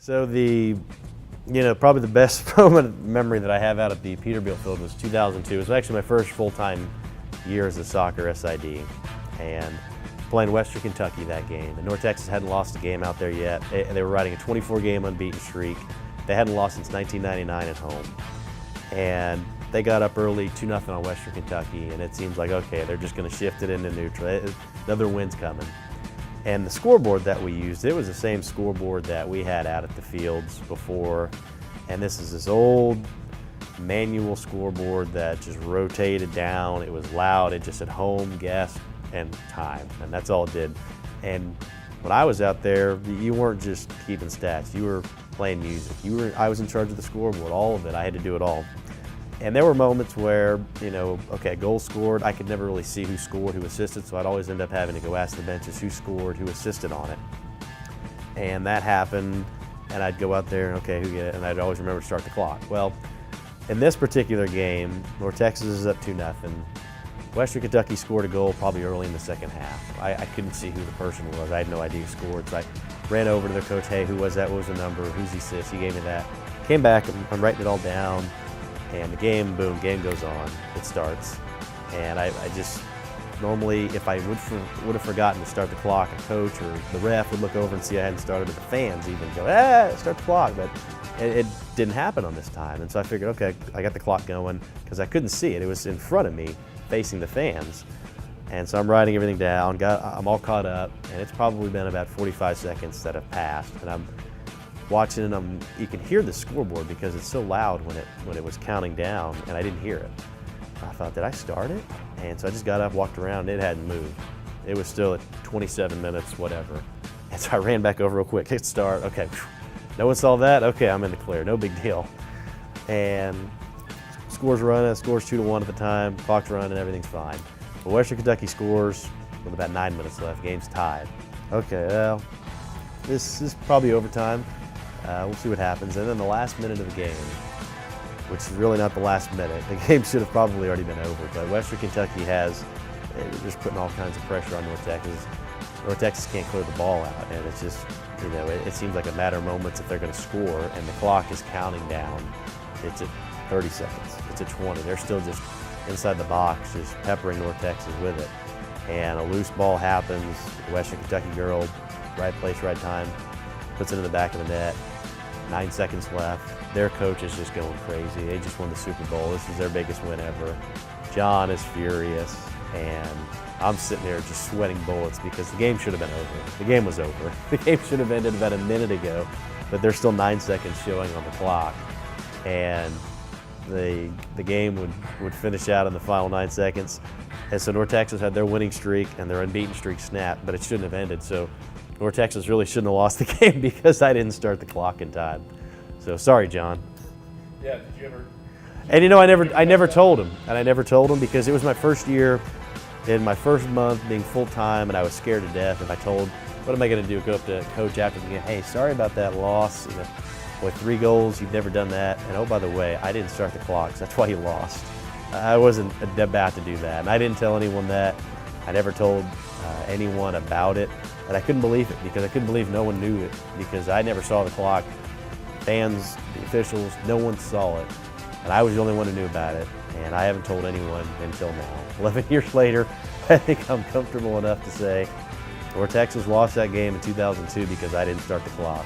So probably the best moment memory that I have out at the Peterbilt field was 2002. It was actually my first full-time year as a soccer SID, and playing Western Kentucky that game. And North Texas hadn't lost a game out there yet. They were riding a 24-game unbeaten streak. They hadn't lost since 1999 at home. And they got up early 2-0 on Western Kentucky, and it seems like, okay, they're just going to shift it into neutral. Another win's coming. And the scoreboard that we used, it was the same scoreboard that we had out at the fields before. And this is this old manual scoreboard that just rotated down. It was loud. It just said home, guest, and time, and that's all it did. And when I was out there, you weren't just keeping stats. You were playing music. I was in charge of the scoreboard, all of it. I had to do it all. And there were moments where, okay, goal scored. I could never really see who scored, who assisted, so I'd always end up having to go ask the benches who scored, who assisted on it. And that happened, and I'd go out there and, okay, who get it? And I'd always remember to start the clock. Well, in this particular game, North Texas is up 2-0. Western Kentucky scored a goal probably early in the second half. I couldn't see who the person was. I had no idea who scored. So I ran over to their coach, hey, who was that? What was the number? Who's the assist? He gave me that. Came back, I'm writing it all down, and the game, boom, game goes on. It starts. And I just, normally, if I would have forgotten to start the clock, a coach or the ref would look over and see I hadn't started, but the fans even go, start the clock. But it didn't happen on this time. And so I figured, okay, I got the clock going, because I couldn't see it. It was in front of me, facing the fans. And so I'm writing everything down, I'm all caught up, and it's probably been about 45 seconds that have passed. And I'm watching, and you can hear the scoreboard because it's so loud when it was counting down, and I didn't hear it. I thought, did I start it? And so I just got up, walked around, it hadn't moved. It was still at 27 minutes, whatever. And so I ran back over real quick, hit start, okay, no one saw that? Okay, I'm in the clear, no big deal. And scores running, scores 2-1 at the time, clock's running, everything's fine. But Western Kentucky scores with about 9 minutes left, game's tied. Okay, well, this is probably overtime. We'll see what happens. And then the last minute of the game, which is really not the last minute. The game should have probably already been over, but Western Kentucky they're just putting all kinds of pressure on North Texas. North Texas can't clear the ball out, and it's just, it seems like a matter of moments if they're going to score, and the clock is counting down. It's at 30 seconds, it's at 20. They're still just inside the box, just peppering North Texas with it. And a loose ball happens, the Western Kentucky girl, right place, right time, puts it in the back of the net. 9 seconds left. Their coach is just going crazy. They just won the Super Bowl. This is their biggest win ever. John is furious, and I'm sitting there just sweating bullets because the game should have been over. The game was over. The game should have ended about a minute ago, but there's still 9 seconds showing on the clock. And the game would finish out in the final 9 seconds. And so North Texas had their winning streak and their unbeaten streak snapped, but it shouldn't have ended. So North Texas really shouldn't have lost the game because I didn't start the clock in time. So sorry, John. Yeah, did you ever? And I never told him, because it was my first year in my first month being full-time, and I was scared to death. If I told, what am I going to do? Go up to coach after the game, hey, sorry about that loss. Boy, 3 goals, you've never done that. And oh, by the way, I didn't start the clock, so that's why you lost. I wasn't about to do that, and I didn't tell anyone that. I never told anyone about it, and I couldn't believe it because I couldn't believe no one knew it because I never saw the clock. Fans, the officials, no one saw it, and I was the only one who knew about it, and I haven't told anyone until now. 11 years later, I think I'm comfortable enough to say North Texas lost that game in 2002 because I didn't start the clock.